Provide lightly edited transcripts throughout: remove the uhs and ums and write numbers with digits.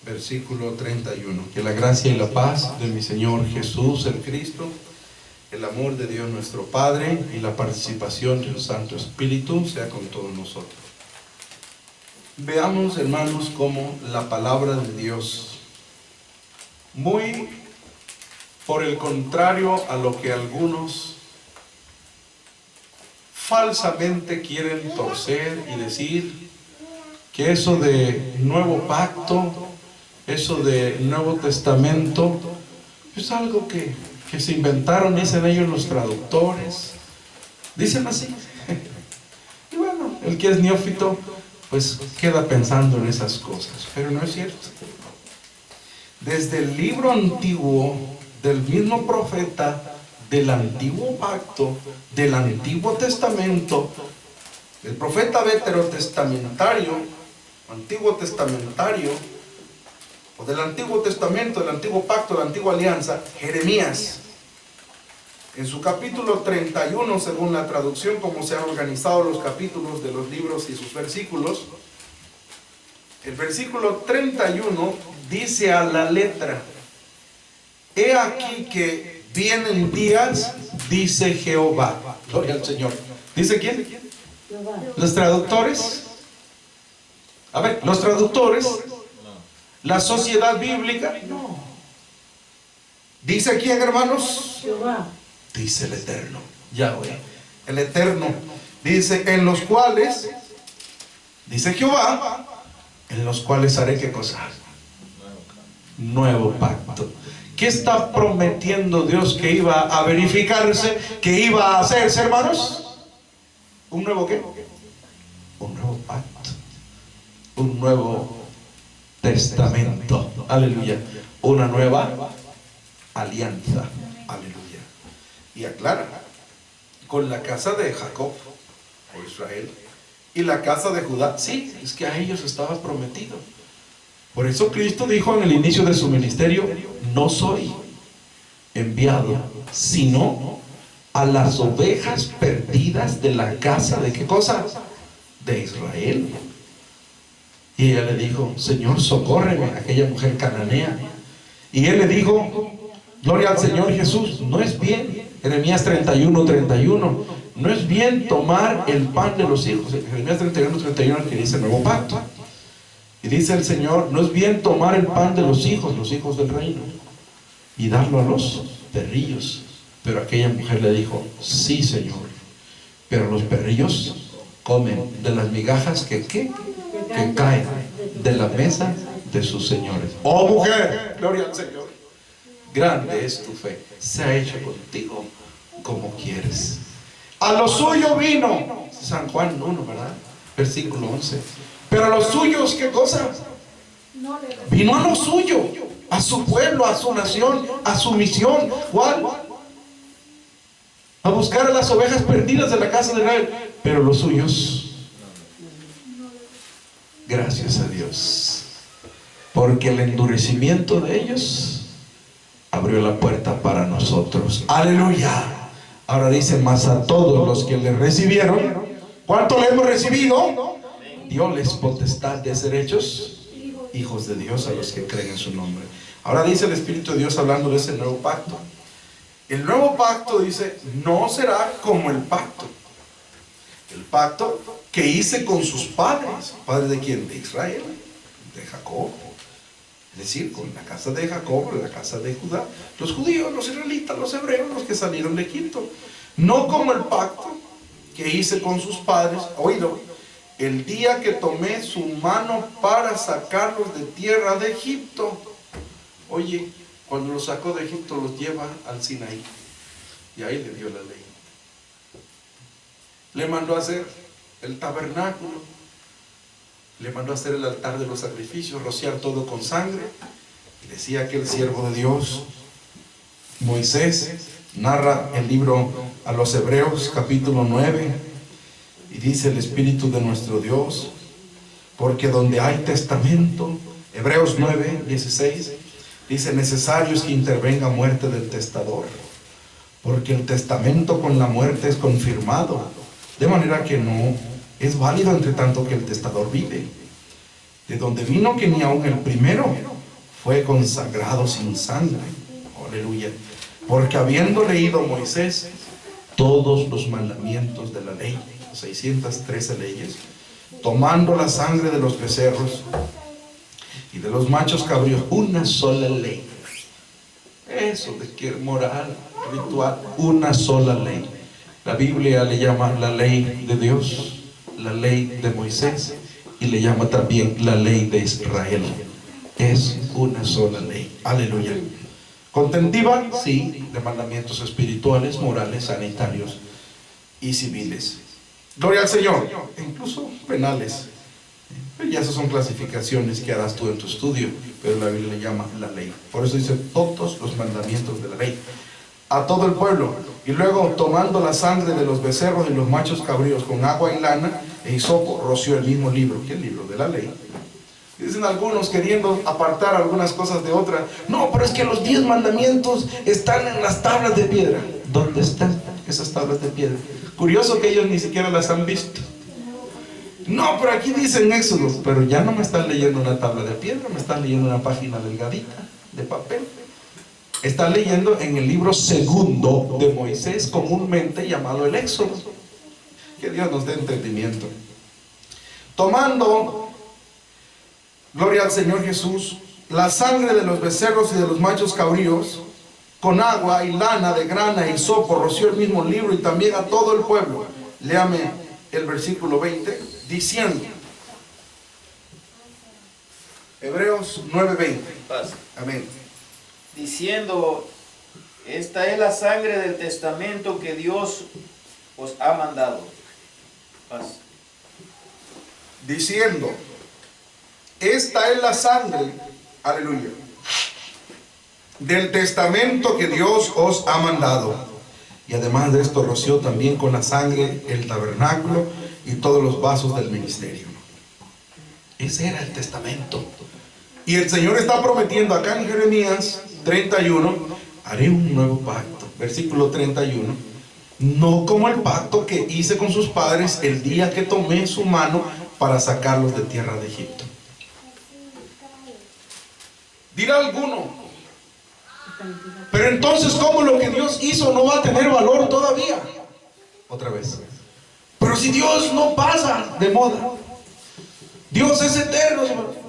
versículo 31. Que la gracia y la paz de mi Señor Jesús el Cristo, el amor de Dios nuestro Padre y la participación del Santo Espíritu sea con todos nosotros. Veamos, hermanos, cómo la palabra de Dios, muy por el contrario a lo que algunos falsamente quieren torcer y decir, que eso de nuevo pacto, eso de Nuevo Testamento, es algo que se inventaron, dicen ellos los traductores, dicen así. Y bueno, el que es neófito, pues queda pensando en esas cosas, pero no es cierto. Desde el libro antiguo, del mismo profeta, del antiguo pacto, del Antiguo Testamento, el profeta veterotestamentario, Antiguo Testamentario, o del Antiguo Testamento, del Antiguo Pacto, de la Antigua Alianza, Jeremías, en su capítulo 31, según la traducción, como se han organizado los capítulos de los libros y sus versículos, el versículo 31 dice a la letra: he aquí que vienen días, dice Jehová. Gloria al Señor. ¿Dice quién? Jehová. ¿Los traductores? A ver, los traductores, la sociedad bíblica, no. ¿Dice quién, hermanos? Jehová. Dice el Eterno, Yahweh, el Eterno. Dice, en los cuales, dice Jehová, en los cuales haré ¿qué cosa? Nuevo pacto. ¿Qué está prometiendo Dios que iba a verificarse, que iba a hacerse, hermanos? ¿Un nuevo qué? Un nuevo pacto. Un nuevo testamento. Aleluya. Una nueva alianza. Aleluya. Y aclara, con la casa de Jacob, o Israel, y la casa de Judá. Sí, es que a ellos estaba prometido. Por eso Cristo dijo en el inicio de su ministerio: no soy enviado, sino a las ovejas perdidas de la casa de ¿qué cosa? De Israel. Y ella le dijo: Señor, socórreme, aquella mujer cananea. Y él le dijo: gloria al Señor Jesús, no es bien, Jeremías 31, 31, no es bien tomar el pan de los hijos. Jeremías 31, 31, que dice el nuevo pacto. Y dice el Señor: no es bien tomar el pan de los hijos del reino, y darlo a los perrillos. Pero aquella mujer le dijo: sí, Señor, pero los perrillos comen de las migajas que caen de la mesa de sus señores. Oh mujer, gloria al Señor, grande es tu fe, se ha hecho contigo como quieres. A lo suyo vino, San Juan 1, ¿verdad? Versículo 11. Pero a los suyos, ¿qué cosa? Vino a lo suyo, a su pueblo, a su nación, a su misión. ¿Cuál? A buscar a las ovejas perdidas de la casa de Israel. Pero los suyos, gracias a Dios, porque el endurecimiento de ellos abrió la puerta para nosotros. Aleluya. Ahora dice: mas a todos los que le recibieron, ¿cuánto le hemos recibido? Diosles potestad de ser hechos hijos de Dios a los que creen en su nombre. Ahora dice el Espíritu de Dios, hablando de ese nuevo pacto. El nuevo pacto, dice, no será como el pacto que hice con sus padres. ¿Padres de quién? De Israel, de Jacob. Es decir, con la casa de Jacob, la casa de Judá, los judíos, los israelitas, los hebreos, los que salieron de Egipto. No como el pacto que hice con sus padres. Oído, el día que tomé su mano para sacarlos de tierra de Egipto. Oye, cuando los sacó de Egipto, los lleva al Sinaí, y ahí le dio la ley. Le mandó a hacer el tabernáculo, le mandó a hacer el altar de los sacrificios, rociar todo con sangre. Y decía que el siervo de Dios, Moisés, narra el libro a los Hebreos, capítulo 9, y dice el Espíritu de nuestro Dios: porque donde hay testamento, Hebreos 9, 16, dice: necesario es que intervenga muerte del testador, porque el testamento con la muerte es confirmado, de manera que no es válido entre tanto que el testador vive. de donde vino que ni aun el primero fue consagrado sin sangre. Aleluya. Porque habiendo leído Moisés todos los mandamientos de la ley, 613 leyes, tomando la sangre de los becerros y de los machos cabríos, una sola ley. Eso de que moral, ritual, una sola ley. La Biblia le llama la ley de Dios, la ley de Moisés, y le llama también la ley de Israel. Es una sola ley. Aleluya. Contentiva, sí, de mandamientos espirituales, morales, sanitarios y civiles. Gloria al Señor. E incluso penales. Ya esas son clasificaciones que harás tú en tu estudio, pero la Biblia le llama la ley. Por eso dice todos los mandamientos de la ley a todo el pueblo. Y luego, tomando la sangre de los becerros y los machos cabríos con agua y lana e hisopo, roció el mismo libro. ¿Qué libro? De la ley. Dicen algunos, queriendo apartar algunas cosas de otras: no, pero es que los 10 mandamientos están en las tablas de piedra. ¿Dónde están esas tablas de piedra? Curioso que ellos ni siquiera las han visto. No, pero aquí dice en Éxodo. Pero ya no me están leyendo una tabla de piedra, me están leyendo una página delgadita de papel. Están leyendo en el libro segundo de Moisés, comúnmente llamado el Éxodo. Que Dios nos dé entendimiento. Tomando, gloria al Señor Jesús, la sangre de los becerros y de los machos cabríos, con agua y lana de grana y hisopo, roció el mismo libro y también a todo el pueblo. Léame el versículo 20, diciendo, Hebreos 9:20. Amén. Diciendo: esta es la sangre del testamento que Dios os ha mandado. Paz. Diciendo, esta es la sangre, aleluya, del testamento que Dios os ha mandado. Y además de esto, roció también con la sangre el tabernáculo y todos los vasos del ministerio. Ese era el testamento. Y el Señor está prometiendo acá en Jeremías 31, haré un nuevo pacto. Versículo 31. No como el pacto que hice con sus padres el día que tomé su mano para sacarlos de tierra de Egipto. Dirá alguno: pero entonces, ¿cómo lo que Dios hizo no va a tener valor todavía? Otra vez. Pero si Dios no pasa de moda, Dios es eterno.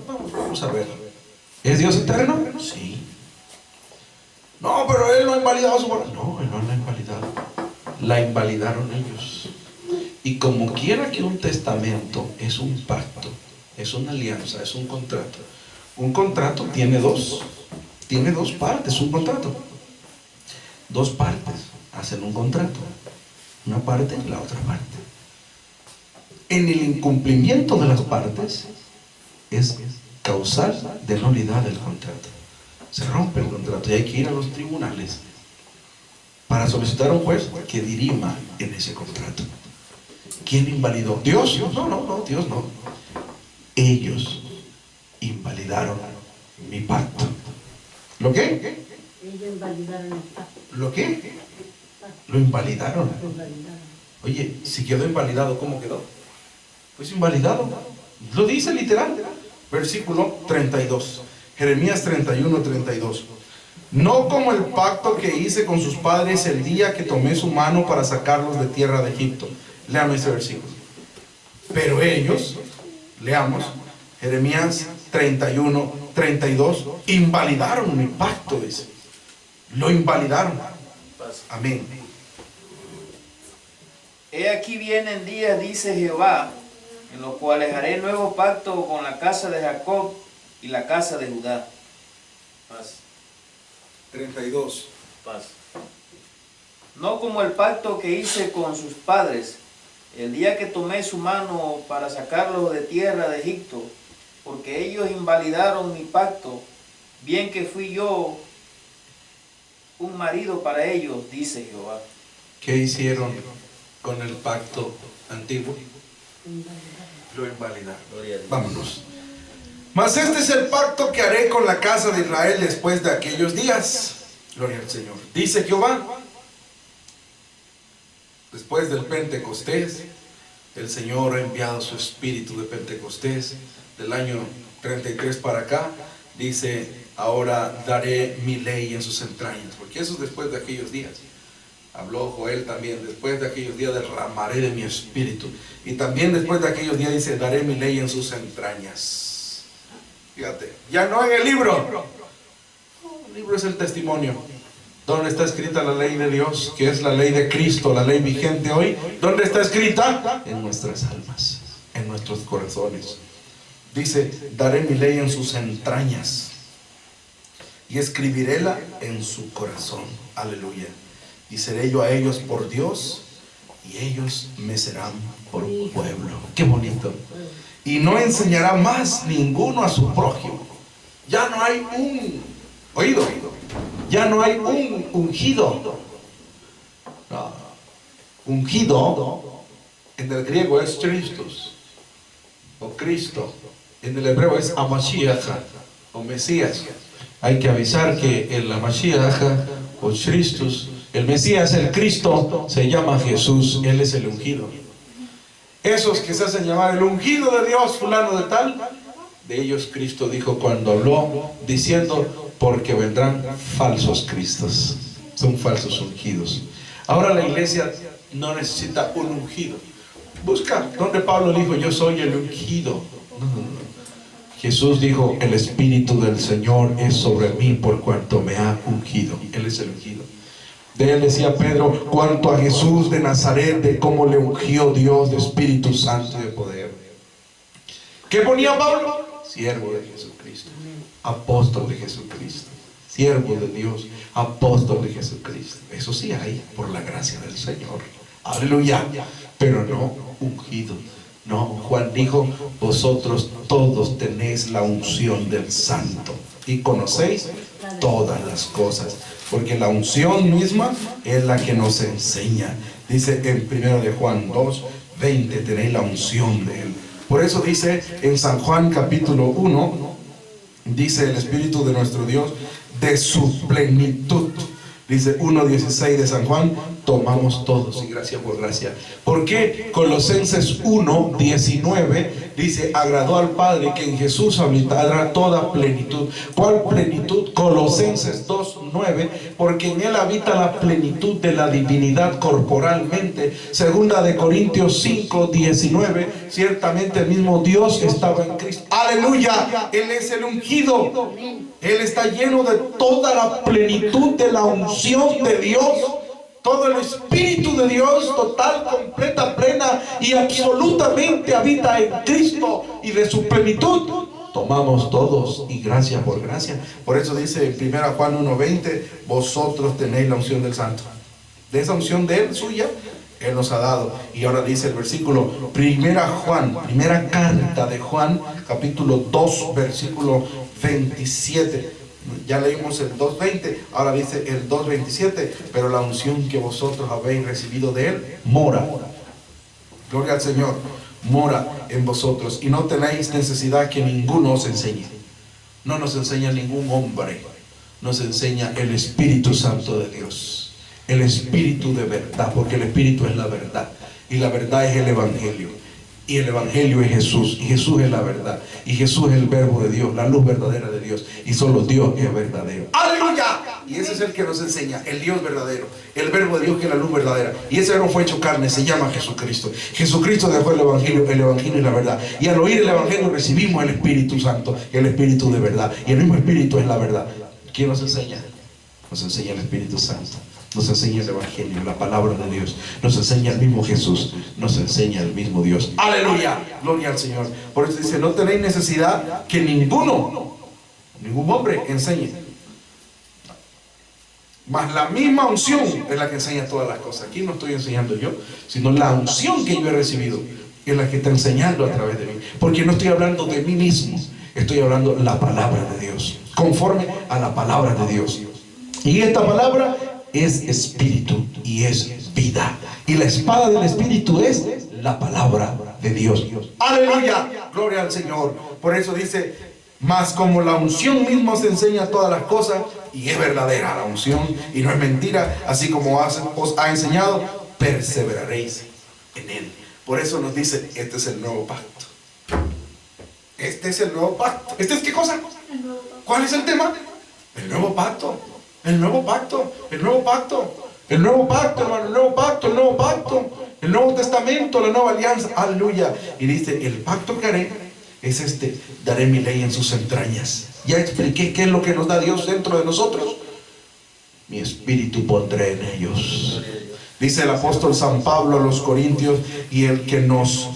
Vamos a ver. ¿Es Dios eterno? Sí. No, pero Él no ha invalidado su palabra. No, Él no la ha invalidado. La invalidaron ellos. Y como quiera que un testamento es un pacto, es una alianza, es un contrato. Un contrato tiene dos partes, un contrato. Dos partes hacen un contrato. Una parte y la otra parte. En el incumplimiento de las partes es causal de nulidad del contrato. Se rompe el contrato y hay que ir a los tribunales para solicitar a un juez que dirima en ese contrato. ¿Quién invalidó? ¿Dios? No, Dios no. Ellos invalidaron mi pacto. ¿Lo qué? Ellos invalidaron el pacto. ¿Lo qué? Lo invalidaron. Oye, si quedó invalidado, ¿cómo quedó? Pues invalidado. Lo dice literal. Versículo 32. Jeremías 31:32. No como el pacto que hice con sus padres el día que tomé su mano para sacarlos de tierra de Egipto. Leamos ese versículo. Pero ellos, leamos, Jeremías 31:32, invalidaron mi pacto, dice. Lo invalidaron. Amén. He aquí vienen días, dice Jehová, en los cuales haré nuevo pacto con la casa de Jacob y la casa de Judá. Paz. 32. Paz. No como el pacto que hice con sus padres el día que tomé su mano para sacarlos de tierra de Egipto, porque ellos invalidaron mi pacto, bien que fui yo un marido para ellos, dice Jehová. ¿Qué hicieron con el pacto antiguo? Lo invalidaron. Vámonos. Mas este es el pacto que haré con la casa de Israel después de aquellos días. Gloria al Señor. Dice Jehová. Después del Pentecostés, el Señor ha enviado su espíritu de Pentecostés del año 33 para acá, dice, ahora daré mi ley en sus entrañas, porque eso es después de aquellos días. Habló Joel también, después de aquellos días derramaré de mi espíritu. Y también después de aquellos días dice, daré mi ley en sus entrañas. Fíjate, ya no en el libro. El libro es el testimonio. ¿Dónde está escrita la ley de Dios? Que es la ley de Cristo, la ley vigente hoy. ¿Dónde está escrita? En nuestras almas, en nuestros corazones. Dice, daré mi ley en sus entrañas y escribiréla en su corazón. Aleluya. Y seré yo a ellos por Dios y ellos me serán por pueblo. Qué bonito. Y no enseñará más ninguno a su prójimo. Ya no hay un oído, ya no hay un ungido. No. Ungido en el griego es Christus o Cristo, en el hebreo es Amashiach o Mesías. Hay que avisar que el Amashiach o Christus, el Mesías, el Cristo, se llama Jesús. Él es el ungido. Esos que se hacen llamar el ungido de Dios, fulano de tal, de ellos Cristo dijo cuando habló, diciendo, porque vendrán falsos cristos. Son falsos ungidos. Ahora la iglesia no necesita un ungido. Busca donde Pablo dijo, yo soy el ungido. No. Jesús dijo, el Espíritu del Señor es sobre mí por cuanto me ha ungido. Él es el ungido. De él decía Pedro, cuanto a Jesús de Nazaret, de cómo le ungió Dios de Espíritu Santo y de poder. ¿Qué ponía Pablo? Siervo de Jesucristo, apóstol de Jesucristo, siervo de Dios, apóstol de Jesucristo. Eso sí hay por la gracia del Señor. Aleluya. Pero no ungido. No, Juan dijo, vosotros todos tenéis la unción del Santo y conocéis todas las cosas, porque la unción misma es la que nos enseña. Dice en 1 de Juan 2:20, tenéis la unción de él. Por eso dice en San Juan capítulo 1, dice el Espíritu de nuestro Dios, de su plenitud. Dice 1:16 de San Juan, tomamos todos y gracia por gracia. ¿Por qué? Colosenses 1:19 dice, agradó al Padre que en Jesús habitara toda plenitud. ¿Cuál plenitud? Colosenses 2:9, porque en él habita la plenitud de la divinidad corporalmente. Segunda de Corintios 5:19, ciertamente el mismo Dios estaba en Cristo. Aleluya, Él es el ungido. Él está lleno de toda la plenitud de la unción de Dios. Todo el Espíritu de Dios, total, completa, plena y absolutamente habita en Cristo, y de su plenitud tomamos todos y gracia por gracia. Por eso dice en 1 Juan 1:20, vosotros tenéis la unción del Santo. De esa unción de Él, suya, Él nos ha dado. Y ahora dice el versículo, primera carta de Juan, capítulo 2, versículo 27. Ya leímos el 2:20, ahora dice el 2:27, pero la unción que vosotros habéis recibido de Él mora. Gloria al Señor, mora en vosotros, y no tenéis necesidad que ninguno os enseñe. No nos enseña ningún hombre, nos enseña el Espíritu Santo de Dios, el Espíritu de verdad, porque el Espíritu es la verdad, y la verdad es el Evangelio. Y el Evangelio es Jesús, y Jesús es la verdad, y Jesús es el verbo de Dios, la luz verdadera de Dios, y solo Dios es verdadero. ¡Aleluya! Y ese es el que nos enseña, el Dios verdadero, el verbo de Dios que es la luz verdadera. Y ese no fue hecho carne, se llama Jesucristo. Jesucristo dejó el Evangelio y la verdad. Y al oír el Evangelio recibimos el Espíritu Santo, el Espíritu de verdad. Y el mismo Espíritu es la verdad. ¿Quién nos enseña? Nos enseña el Espíritu Santo. Nos enseña el Evangelio, la palabra de Dios. Nos enseña el mismo Jesús. Nos enseña el mismo Dios. ¡Aleluya! Gloria al Señor. Por eso dice, no tenéis necesidad que ningún hombre enseñe. Mas la misma unción es la que enseña todas las cosas. Aquí no estoy enseñando yo, sino la unción que yo he recibido es la que está enseñando a través de mí. Porque no estoy hablando de mí mismo, estoy hablando la palabra de Dios, conforme a la palabra de Dios. Y esta palabra es espíritu y es vida. Y la espada del espíritu es la palabra de Dios. ¡Aleluya! Gloria al Señor. Por eso dice, mas como la unción misma os enseña todas las cosas, y es verdadera la unción, y no es mentira, así como os ha enseñado, perseveraréis en él. Por eso nos dice, este es el nuevo pacto. Este es el nuevo pacto. ¿Este es qué cosa? ¿Cuál es el tema? El nuevo pacto. El nuevo pacto. El nuevo pacto. El nuevo pacto, hermano. El nuevo pacto. El nuevo pacto. El Nuevo Testamento, la nueva alianza. Aleluya. Y dice, el pacto que haré es este: daré mi ley en sus entrañas. Ya expliqué qué es lo que nos da Dios dentro de nosotros. Mi espíritu pondré en ellos. Dice el apóstol San Pablo a los Corintios: y el que nos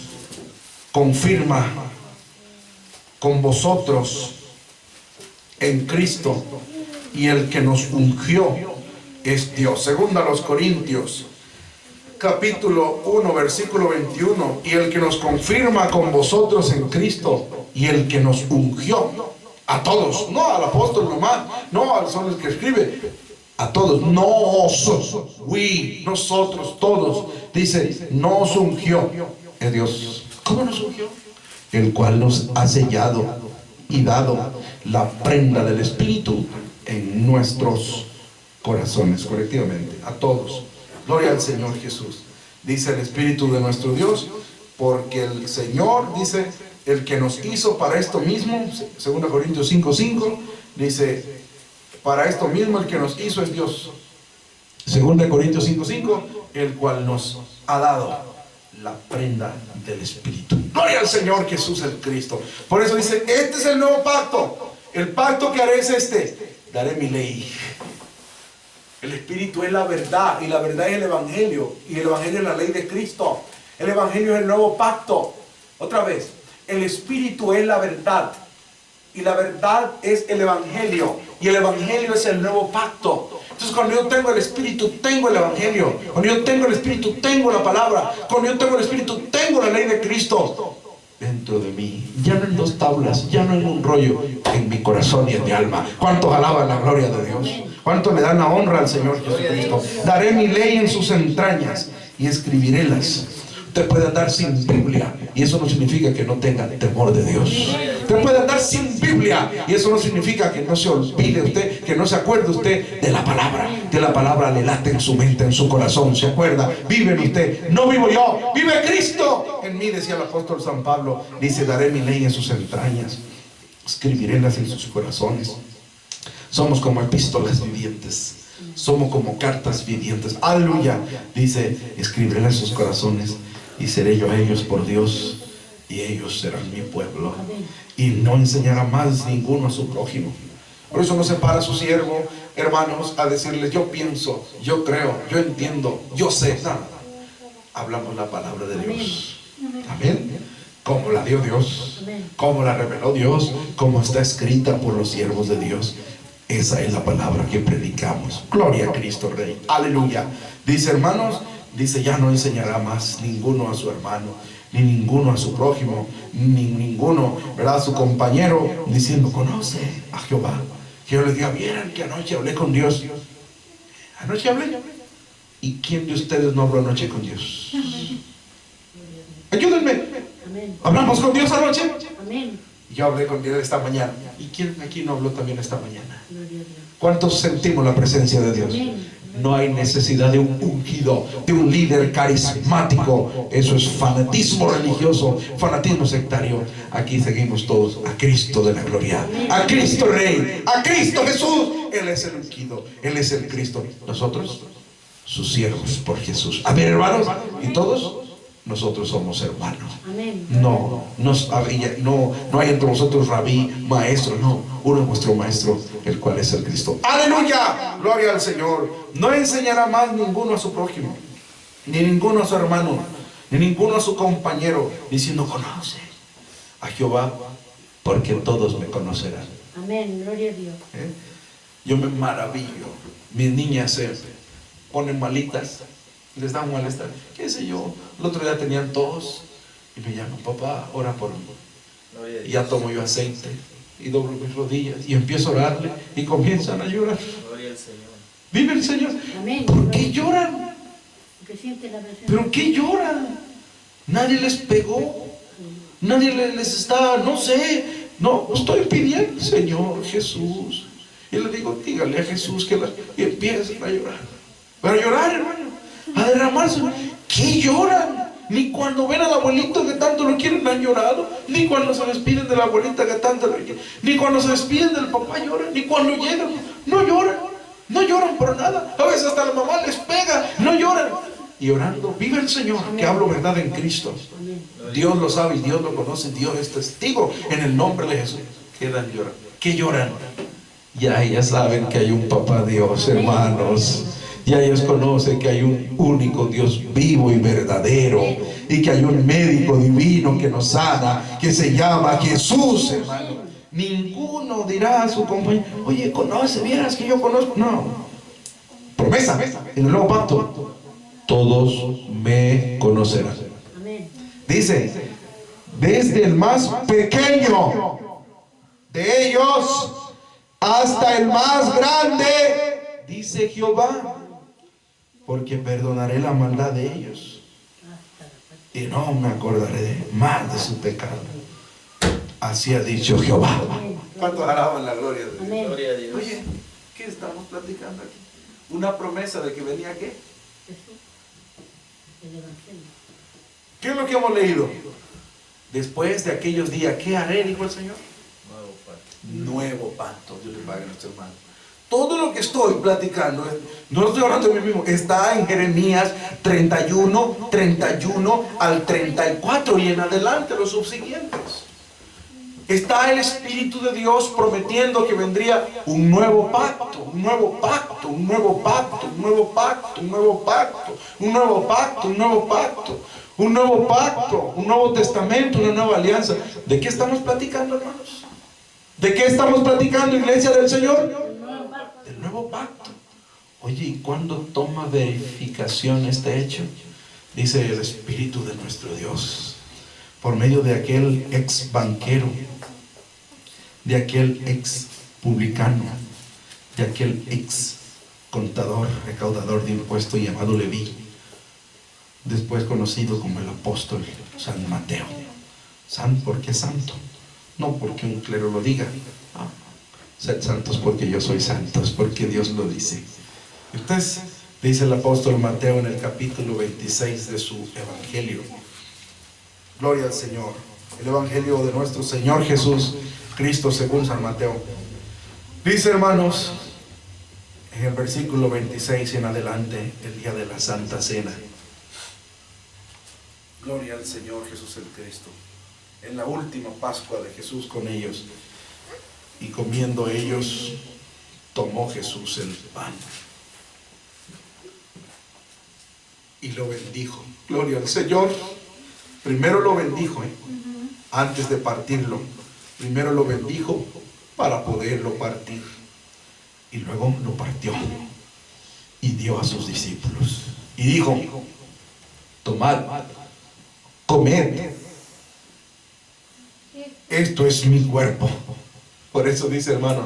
confirma con vosotros en Cristo, y el que nos ungió es Dios. Segunda a los Corintios, capítulo 1, versículo 21. Y el que nos confirma con vosotros en Cristo, y el que nos ungió, a todos, no al apóstol nomás, no al son el que escribe, a todos, nosotros todos, dice, nos ungió es Dios. ¿Cómo nos ungió? El cual nos ha sellado y dado la prenda del Espíritu en nuestros corazones, colectivamente, a todos. Gloria al Señor Jesús. Dice el Espíritu de nuestro Dios, porque el Señor, dice, el que nos hizo para esto mismo, 2 Corintios 5:5, dice, para esto mismo el que nos hizo es Dios. 2 Corintios 5:5, el cual nos ha dado la prenda del Espíritu. Gloria al Señor Jesús el Cristo. Por eso dice, este es el nuevo pacto. El pacto que haré es este: daré mi ley. El Espíritu es la verdad, y la verdad es el Evangelio, y el Evangelio es la ley de Cristo. El Evangelio es el nuevo pacto. Otra vez, el Espíritu es la verdad, y la verdad es el Evangelio, y el Evangelio es el nuevo pacto. Entonces, cuando yo tengo el Espíritu, tengo el Evangelio. Cuando yo tengo el Espíritu, tengo la palabra. Cuando yo tengo el Espíritu, tengo la ley de Cristo dentro de mí. Ya no en 2 tablas, ya no en un rollo, en mi corazón y en mi alma. ¿Cuántos alaban la gloria de Dios? ¿Cuántos le dan la honra al Señor Jesucristo? Daré mi ley en sus entrañas y escribirélas. Usted puede andar sin Biblia, y eso no significa que no tenga temor de Dios. Usted puede andar sin Biblia, y eso no significa que no se olvide usted, que no se acuerde usted de la palabra. Que la palabra le late en su mente, en su corazón. Se acuerda, vive en usted. No vivo yo, vive Cristo en mí, decía el apóstol San Pablo. Dice, daré mi ley en sus entrañas, escribirélas en sus corazones. Somos como epístolas vivientes. Somos como cartas vivientes. Aleluya. Dice, escribirélas en sus corazones, y seré yo a ellos por Dios, y ellos serán mi pueblo. Y no enseñará más ninguno a su prójimo. Por eso no se para su siervo, hermanos, a decirles, yo pienso, yo creo, yo entiendo, yo sé. No. Hablamos la palabra de Dios. Amén. Como la dio Dios, como la reveló Dios, como está escrita por los siervos de Dios. Esa es la palabra que predicamos. Gloria a Cristo Rey. Aleluya. Dice, hermanos, dice, ya no enseñará más ninguno a su hermano, ni ninguno a su prójimo, ni ninguno, ¿verdad?, a su compañero, diciendo, conoce a Jehová. Que yo les diga, vieran que anoche hablé con Dios. Anoche hablé. ¿Y quién de ustedes no habló anoche con Dios? Ayúdenme. ¿Hablamos con Dios anoche? Amén. Yo hablé con Dios esta mañana. ¿Y quién aquí no habló también esta mañana? ¿Cuántos sentimos la presencia de Dios? No hay necesidad de un ungido, de un líder carismático. Eso es fanatismo religioso, fanatismo sectario. Aquí seguimos todos a Cristo de la gloria, a Cristo Rey, a Cristo Jesús. Él es el ungido, Él es el Cristo. Nosotros, sus siervos por Jesús. Amén, hermanos. Y todos nosotros somos hermanos. No hay entre nosotros rabí, maestro. No, uno es vuestro maestro, el cual es el Cristo. ¡Aleluya! Gloria al Señor. No enseñará más ninguno a su prójimo, ni ninguno a su hermano, ni ninguno a su compañero, diciendo, conoce a Jehová, porque todos me conocerán. Amén, gloria a Dios. Yo me maravillo. Mis niñas se ponen malitas, les da un malestar, qué sé yo. El otro día tenían tos y me llaman, papá, ora por mí. Y ya tomo yo aceite y doblo mis rodillas y empiezo a orarle y comienzan a llorar. Gloria al Señor. Vive el Señor. Amén. ¿Por qué lloran? Porque siente la presencia. ¿Pero qué lloran? Nadie les pegó, nadie les está, no sé, no estoy pidiendo, Señor Jesús. Y le digo, dígale a Jesús que y empiezan a llorar. Pero a llorar, hermano, a derramarse. ¿Qué lloran? Ni cuando ven al abuelito que tanto lo quieren han llorado. Ni cuando se despiden de la abuelita que tanto lo quieren. Ni cuando se despiden del papá lloran. Ni cuando llegan, no lloran. No lloran por nada. A veces hasta la mamá les pega, no lloran. Y orando, vive el Señor, que hablo verdad en Cristo. Dios lo sabe y Dios lo conoce. Dios es testigo en el nombre de Jesús. Quedan llorando. ¿Qué lloran? Ya saben que hay un papá Dios, hermanos. Ya ellos conocen que hay un único Dios vivo y verdadero, y que hay un médico divino que nos sana, que se llama Jesús, hermano. Ninguno dirá a su compañero: oye, conoce, vieras que yo conozco. No. Promesa en el nuevo pacto: todos me conocerán. Dice: desde el más pequeño de ellos hasta el más grande, dice Jehová, porque perdonaré la maldad de ellos y no me acordaré más de su pecado. Así ha dicho Jehová. ¿Cuántos alaban la gloria de Dios? Gloria a Dios. Oye, ¿qué estamos platicando aquí? Una promesa de que venía ¿qué? El Evangelio. ¿Qué es lo que hemos leído? Después de aquellos días, ¿qué haré? Dijo el Señor. Nuevo pacto. Dios le pague a nuestro hermano. Todo lo que estoy platicando, no estoy hablando de mí mismo, está en Jeremías 31 al 34 y en adelante los subsiguientes. Está el Espíritu de Dios prometiendo que vendría un nuevo pacto, un nuevo pacto, un nuevo pacto, un nuevo pacto, un nuevo pacto, un nuevo pacto, un nuevo pacto, un nuevo pacto, un nuevo testamento, una nueva alianza. ¿De qué estamos platicando, hermanos? ¿De qué estamos platicando, iglesia del Señor? Del nuevo pacto. Oye, ¿y cuándo toma verificación este hecho? Dice el Espíritu de nuestro Dios, por medio de aquel ex banquero, de aquel ex publicano, de aquel ex contador, recaudador de impuestos llamado Leví, después conocido como el apóstol San Mateo. ¿Por qué santo? No porque un clero lo diga. Sed santos porque yo soy santo, es porque Dios lo dice. Entonces, dice el apóstol Mateo en el capítulo 26 de su evangelio. Gloria al Señor. El evangelio de nuestro Señor Jesús Cristo según San Mateo. Dice, hermanos, en el versículo 26 en adelante, el día de la Santa Cena. Gloria al Señor Jesús el Cristo. En la última Pascua de Jesús con ellos, y comiendo ellos, tomó Jesús el pan y lo bendijo. Gloria al Señor. Primero lo bendijo, antes de partirlo. Primero lo bendijo para poderlo partir, y luego lo partió y dio a sus discípulos y dijo: tomad, comed, esto es mi cuerpo. Por eso dice, hermano,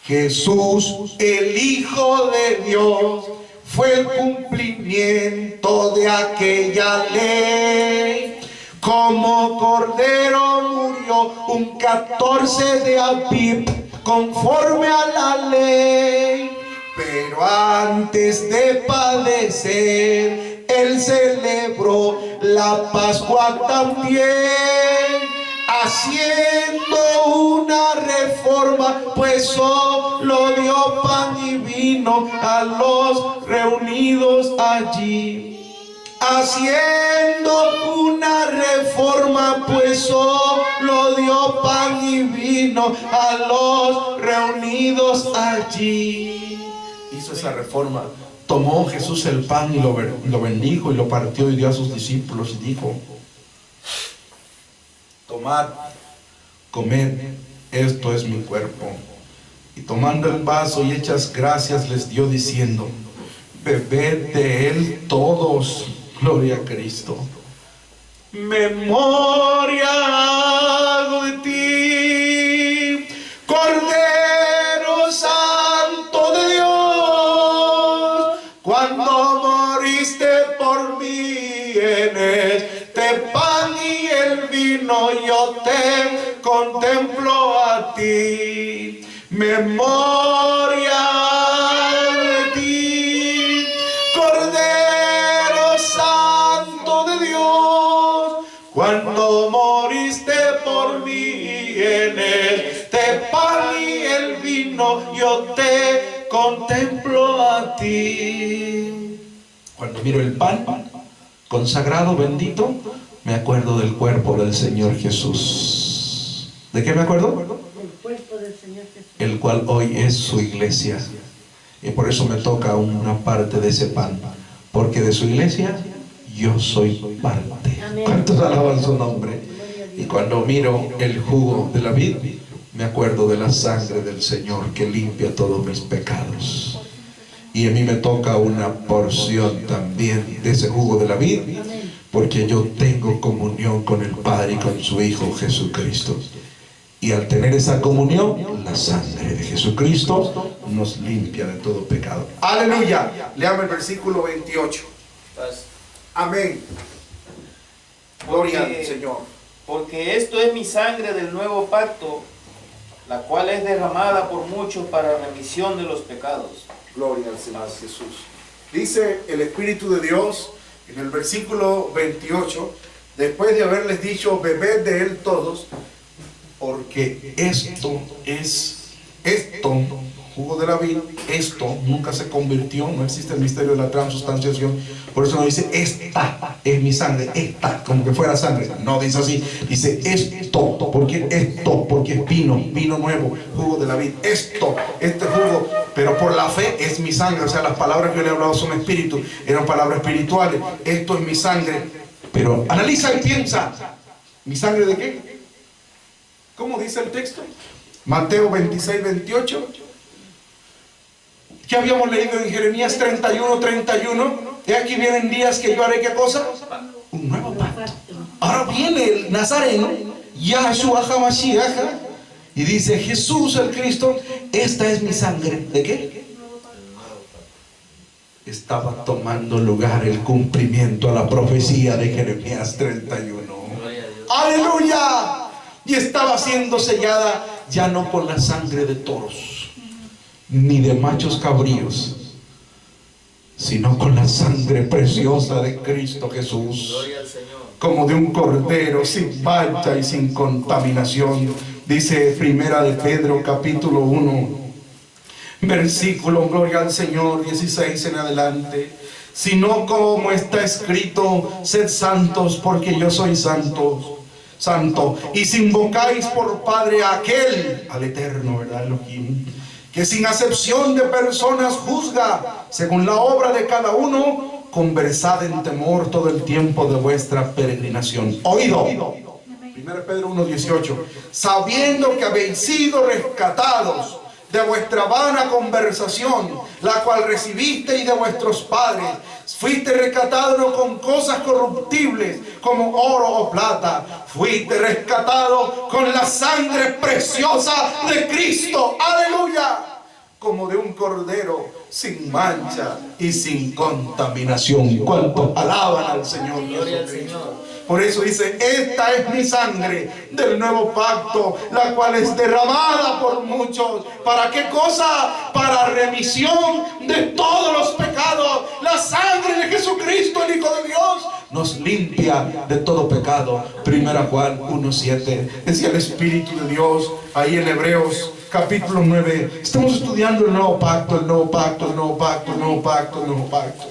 Jesús, el Hijo de Dios, fue el cumplimiento de aquella ley. Como cordero murió un 14 de Abib, conforme a la ley. Pero antes de padecer, Él celebró la Pascua también, haciendo una reforma, pues solo dio pan y vino a los reunidos allí. Haciendo una reforma, pues solo dio pan y vino a los reunidos allí. Hizo esa reforma. Tomó Jesús el pan y lo bendijo y lo partió y dio a sus discípulos y dijo: tomad, comed, esto es mi cuerpo. Y tomando el vaso y hechas gracias les dio diciendo: bebed de él todos. Gloria a Cristo. Memoria hago de ti, Cordero Santo de Dios, cuando moriste por mí en este pan y el vino, yo te contemplo a ti. Memoria de ti, Cordero Santo trono, yo te contemplo a ti. Cuando miro el pan consagrado, bendito, me acuerdo del cuerpo del Señor Jesús. ¿De qué me acuerdo? El cuerpo del Señor Jesús. El cual hoy es su iglesia. Y por eso me toca una parte de ese pan, porque de su iglesia yo soy parte. Amén. ¿Cuántos alaban su nombre? Y cuando miro el jugo de la vid, me acuerdo de la sangre del Señor que limpia todos mis pecados. Y a mí me toca una porción también de ese jugo de la vid, porque yo tengo comunión con el Padre y con su Hijo Jesucristo. Y al tener esa comunión, la sangre de Jesucristo nos limpia de todo pecado. Aleluya. Leame el versículo 28. Amén. Gloria al Señor. Porque esto es mi sangre del nuevo pacto, la cual es derramada por muchos para remisión de los pecados. Gloria al Señor Jesús. Dice el Espíritu de Dios en el versículo 28, después de haberles dicho, bebed de él todos, porque esto, jugo de la vid, esto nunca se convirtió, no existe el misterio de la transustanciación, por eso no dice, esta es mi sangre, esta, como que fuera sangre, no dice así, dice esto, porque es vino nuevo, jugo de la vid, este jugo, pero por la fe es mi sangre, o sea, las palabras que yo le he hablado son espíritu, eran palabras espirituales, esto es mi sangre, pero analiza y piensa, ¿mi sangre de qué? ¿Cómo dice el texto? Mateo 26, 28. ¿Qué habíamos leído en Jeremías 31, 31? Y aquí vienen días que yo haré, ¿qué cosa? Un nuevo pacto. Ahora viene el Nazareno, Yahshua HaMashiach, y dice, Jesús el Cristo, esta es mi sangre. ¿De qué? Estaba tomando lugar el cumplimiento a la profecía de Jeremías 31. ¡Aleluya! Y estaba siendo sellada ya no con la sangre de toros, ni de machos cabríos, sino con la sangre preciosa de Cristo Jesús, como de un cordero sin mancha y sin contaminación. Dice Primera de Pedro capítulo 1, versículo, gloria al Señor, 16 en adelante. Sino como está escrito, sed santos porque yo soy santo. Y si invocáis por Padre a aquel, al Eterno, ¿verdad? Elohim, que sin acepción de personas juzga según la obra de cada uno, conversad en temor todo el tiempo de vuestra peregrinación. Oído. 1 Pedro 1:18. Sabiendo que habéis sido rescatados de vuestra vana conversación, la cual recibisteis de vuestros padres. Fuiste rescatado no con cosas corruptibles como oro o plata, fuiste rescatado con la sangre preciosa de Cristo, aleluya, como de un cordero sin mancha y sin contaminación. ¿Cuántos alaban al Señor? Gloria al Señor. Por eso dice, esta es mi sangre del nuevo pacto, la cual es derramada por muchos. ¿Para qué cosa? Para remisión de todos los pecados. La sangre de Jesucristo, el Hijo de Dios, nos limpia de todo pecado. 1 Juan 1:7. Decía el Espíritu de Dios ahí en Hebreos capítulo 9. Estamos estudiando el nuevo pacto, el nuevo pacto, el nuevo pacto, el nuevo pacto, el nuevo pacto.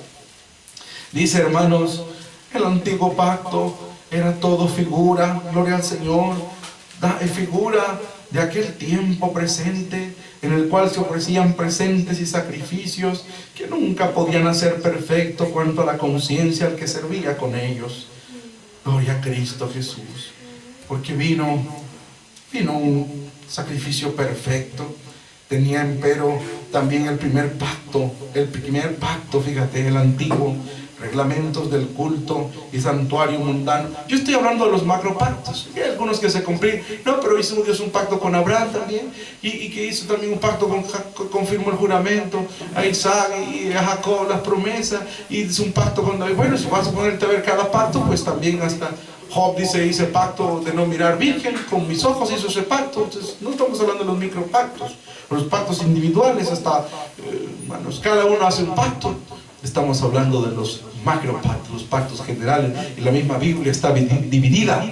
Dice, hermanos, el antiguo pacto era todo figura, gloria al Señor, figura de aquel tiempo presente en el cual se ofrecían presentes y sacrificios que nunca podían hacer perfecto cuanto a la conciencia al que servía con ellos. Gloria a Cristo Jesús, porque vino un sacrificio perfecto. Tenía empero también el primer pacto, fíjate, el antiguo, reglamentos del culto y santuario mundano. Yo estoy hablando de los macropactos. Hay algunos que se cumplían. No, pero hizo Dios un pacto con Abraham también, y que hizo también un pacto confirmó el juramento a Isaac y a Jacob las promesas, y hizo un pacto con David. Bueno, si vas a ponerte a ver cada pacto, pues también hasta Job dice, hice pacto de no mirar virgen, con mis ojos hizo ese pacto. Entonces no estamos hablando de los micropactos, los pactos individuales, hasta hermanos, cada uno hace un pacto. Estamos hablando de los macropactos, los pactos generales, y la misma Biblia está dividida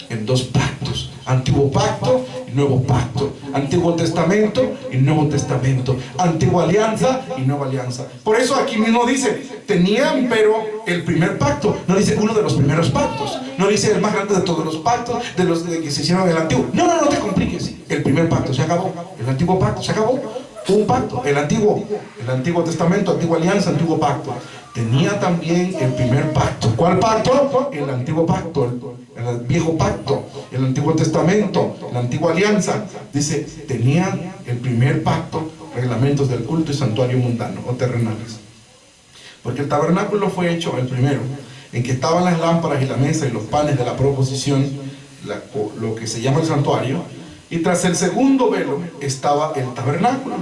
en dos pactos. Antiguo pacto y nuevo pacto. Antiguo testamento y nuevo testamento. Antigua alianza y nueva alianza. Por eso aquí mismo dice, tenían pero el primer pacto. No dice uno de los primeros pactos. No dice el más grande de todos los pactos, de los que se hicieron en el antiguo. No te compliques. El primer pacto se acabó. El antiguo pacto se acabó. Un pacto, el antiguo testamento, antigua alianza, antiguo pacto. Tenía también el primer pacto. ¿Cuál pacto? El antiguo pacto, el viejo pacto, el antiguo testamento, la antigua alianza. Dice, tenían el primer pacto, reglamentos del culto y santuario mundano o terrenales. Porque el tabernáculo fue hecho el primero, en que estaban las lámparas y la mesa y los panes de la proposición, lo que se llama el santuario. Y tras el segundo velo estaba el tabernáculo,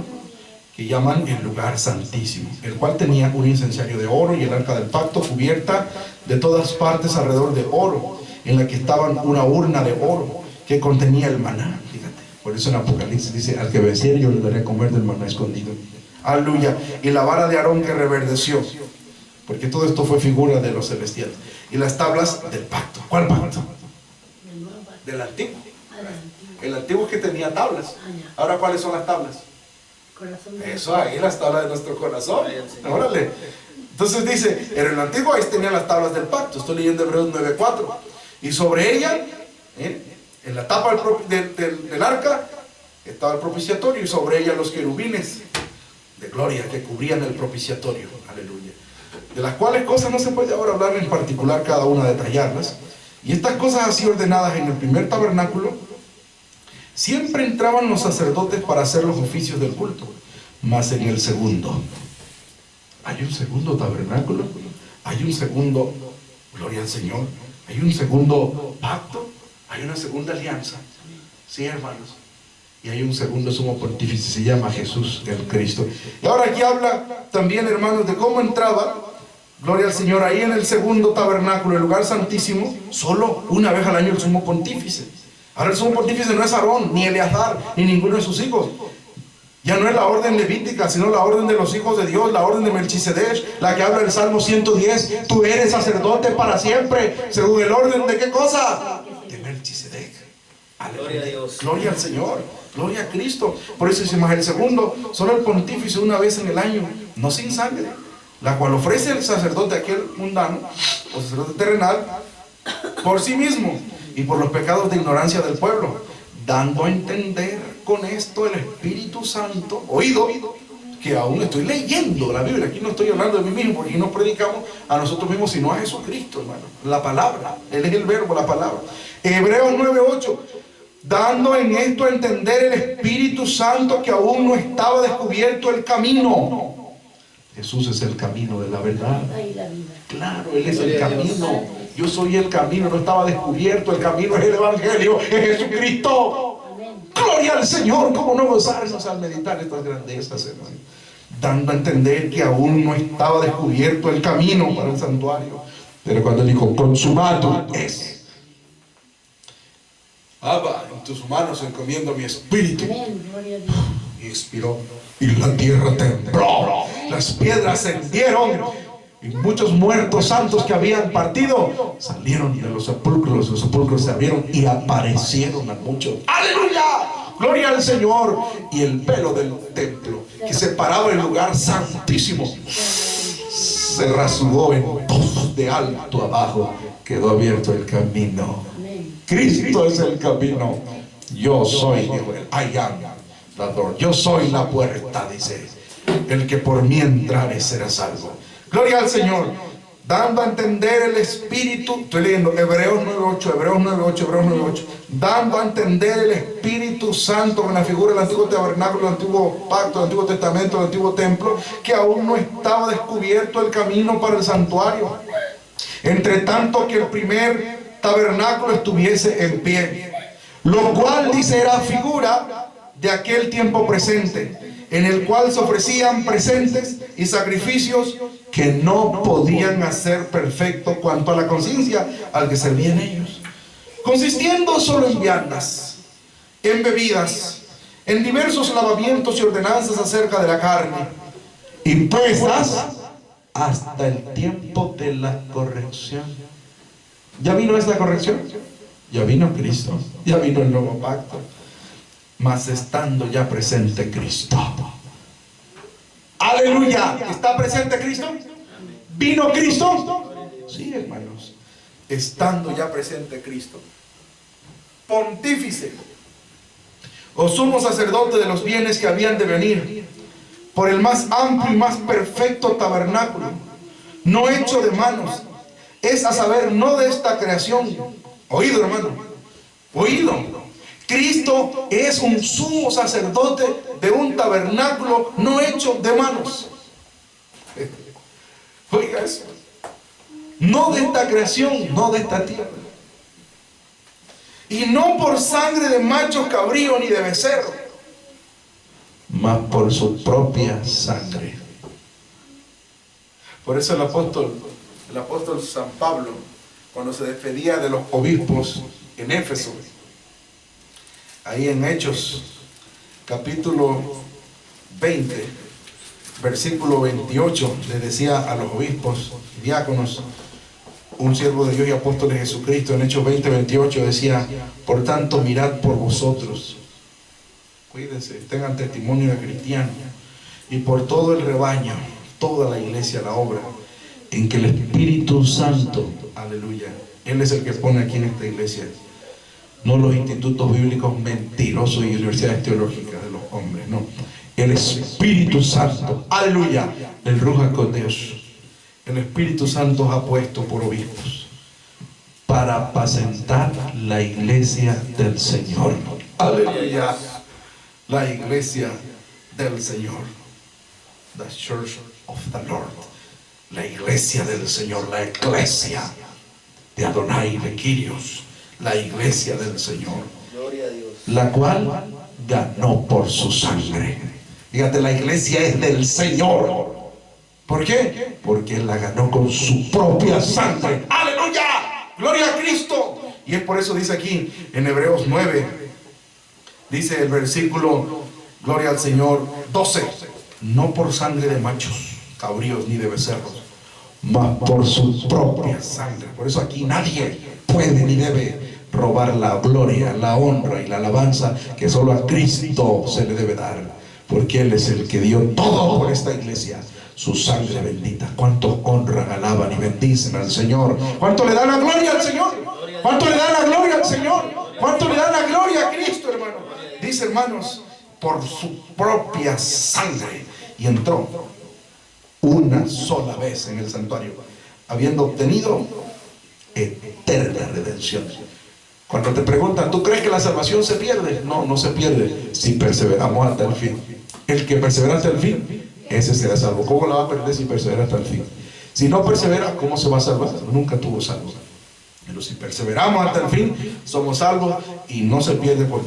que llaman el lugar santísimo, el cual tenía un incensario de oro y el arca del pacto cubierta de todas partes alrededor de oro, en la que estaban una urna de oro que contenía el maná. Fíjate, por eso en Apocalipsis dice, al que venciere yo le daré a comer del maná escondido. Aleluya. Y la vara de Aarón que reverdeció, porque todo esto fue figura de los celestiales. Y las tablas del pacto. ¿Cuál pacto? Del antiguo. El antiguo es que tenía tablas. Ahora, ¿cuáles son las tablas? Eso ahí, las tablas de nuestro corazón. Órale. Entonces dice, en el antiguo ahí tenían las tablas del pacto. Estoy leyendo Hebreos 9:4. Y sobre ella, en la tapa del arca, estaba el propiciatorio, y sobre ella los querubines de gloria que cubrían el propiciatorio. Aleluya. De las cuales cosas no se puede ahora hablar en particular, cada una detallarlas. Y estas cosas así ordenadas en el primer tabernáculo, siempre entraban los sacerdotes para hacer los oficios del culto. Mas en el segundo, hay un segundo tabernáculo, hay un segundo, gloria al Señor, hay un segundo pacto, hay una segunda alianza. Sí, hermanos. Y hay un segundo sumo pontífice, se llama Jesús el Cristo. Y ahora aquí habla también, hermanos, de cómo entraba, gloria al Señor, ahí en el segundo tabernáculo, el lugar santísimo, solo una vez al año el sumo pontífice. Ahora el sumo pontífice no es Aarón, ni Eleazar, ni ninguno de sus hijos. Ya no es la orden levítica, sino la orden de los hijos de Dios, la orden de Melquisedec, la que habla el Salmo 110. Tú eres sacerdote para siempre, según el orden de ¿qué cosa? De Melquisedec. Gloria a Dios. Gloria al Señor, gloria a Cristo. Por eso dice más el segundo, solo el pontífice una vez en el año, no sin sangre, la cual ofrece el sacerdote aquel mundano, o sacerdote terrenal, por sí mismo y por los pecados de ignorancia del pueblo, dando a entender con esto el Espíritu Santo, oído, que aún estoy leyendo la Biblia. Aquí no estoy hablando de mí mismo, porque aquí no predicamos a nosotros mismos, sino a Jesucristo, hermano. La palabra, Él es el verbo, la palabra. Hebreos 9:8, dando en esto a entender el Espíritu Santo que aún no estaba descubierto el camino. Jesús es el camino de la verdad. Claro, Él es el camino. Yo soy el camino, no estaba descubierto. El camino es el Evangelio, es Jesucristo. Gloria al Señor. ¿Cómo no gozarnos al meditar estas grandezas, hermano? Dando a entender que aún no estaba descubierto el camino para el santuario. Pero cuando Él dijo, consumado es. Abba, en tus manos encomiendo mi espíritu. Y expiró. Y la tierra tembló. Las piedras se hendieron. Y muchos muertos santos que habían partido salieron de los sepulcros se abrieron y aparecieron a muchos. ¡Aleluya! ¡Gloria al Señor! Y el velo del templo que separaba el lugar santísimo se rasgó en dos de alto abajo. Quedó abierto el camino. Cristo es el camino. Yo soy I am the door. Yo soy la puerta, dice. El que por mí entrare será salvo. Gloria al Señor. Dando a entender el Espíritu. Estoy leyendo Hebreos 9:8. Dando a entender el Espíritu Santo con la figura del antiguo tabernáculo, el antiguo pacto, el antiguo testamento, el antiguo templo, que aún no estaba descubierto el camino para el santuario. Entre tanto que el primer tabernáculo estuviese en pie. Lo cual, dice, era figura de aquel tiempo presente, en el cual se ofrecían presentes y sacrificios que no podían hacer perfecto cuanto a la conciencia al que servían ellos, consistiendo solo en viandas, en bebidas, en diversos lavamientos y ordenanzas acerca de la carne, impuestas hasta el tiempo de la corrección. ¿Ya vino esta corrección? Ya vino Cristo, ya vino el nuevo pacto, mas estando ya presente Cristo. Aleluya. ¿Está presente Cristo? ¿Vino Cristo? Sí, hermanos. Estando ya presente Cristo, pontífice o sumo sacerdote de los bienes que habían de venir, por el más amplio y más perfecto tabernáculo, no hecho de manos, es a saber, no de esta creación. Oído, hermano, oído. Cristo es un sumo sacerdote de un tabernáculo no hecho de manos. Oiga eso. No de esta creación, no de esta tierra. Y no por sangre de machos cabríos ni de becerro, mas por su propia sangre. Por eso el apóstol San Pablo, cuando se despedía de los obispos en Éfeso, ahí en Hechos, capítulo 20, versículo 28, le decía a los obispos, diáconos, un siervo de Dios y apóstol de Jesucristo, en Hechos 20, 28, decía: por tanto, mirad por vosotros, cuídense, tengan testimonio de cristiano, y por todo el rebaño, toda la iglesia, la obra, en que el Espíritu Santo, aleluya, Él es el que pone aquí en esta iglesia, no los institutos bíblicos mentirosos y universidades teológicas de los hombres, no, el Espíritu Santo, aleluya, el Ruach HaKodesh, el Espíritu Santo os ha puesto por obispos para apacentar la iglesia del Señor, aleluya, la iglesia del Señor, the church of the Lord, la iglesia del Señor, la iglesia de Adonai, de Kyrios, la iglesia del Señor, Gloria a Dios. la cual ganó por su sangre. Fíjate, la iglesia es del Señor. ¿Por qué? Porque Él la ganó con su propia sangre. ¡Aleluya! ¡Gloria a Cristo! Y es por eso dice aquí en Hebreos 9, dice el versículo, gloria al Señor, 12: no por sangre de machos cabríos ni de becerros, mas por su propia sangre. Por eso aquí nadie puede ni debe robar la gloria, la honra y la alabanza que solo a Cristo se le debe dar, porque Él es el que dio todo por esta iglesia, su sangre bendita. ¿Cuántos honran, alaban y bendicen al Señor? ¿Cuánto le dan la gloria al Señor? ¿Cuánto le dan la gloria al Señor? ¿Cuánto le dan la gloria a Cristo, hermano? Dice, hermanos, por su propia sangre. Y entró una sola vez en el santuario, habiendo obtenido eterna redención. Cuando te preguntan, ¿tú crees que la salvación se pierde? No, no se pierde si perseveramos hasta el fin. El que persevera hasta el fin, ese será salvo. ¿Cómo la va a perder si persevera hasta el fin? Si no persevera, ¿cómo se va a salvar? Nunca tuvo salvo. Pero si perseveramos hasta el fin, somos salvos y no se pierde, porque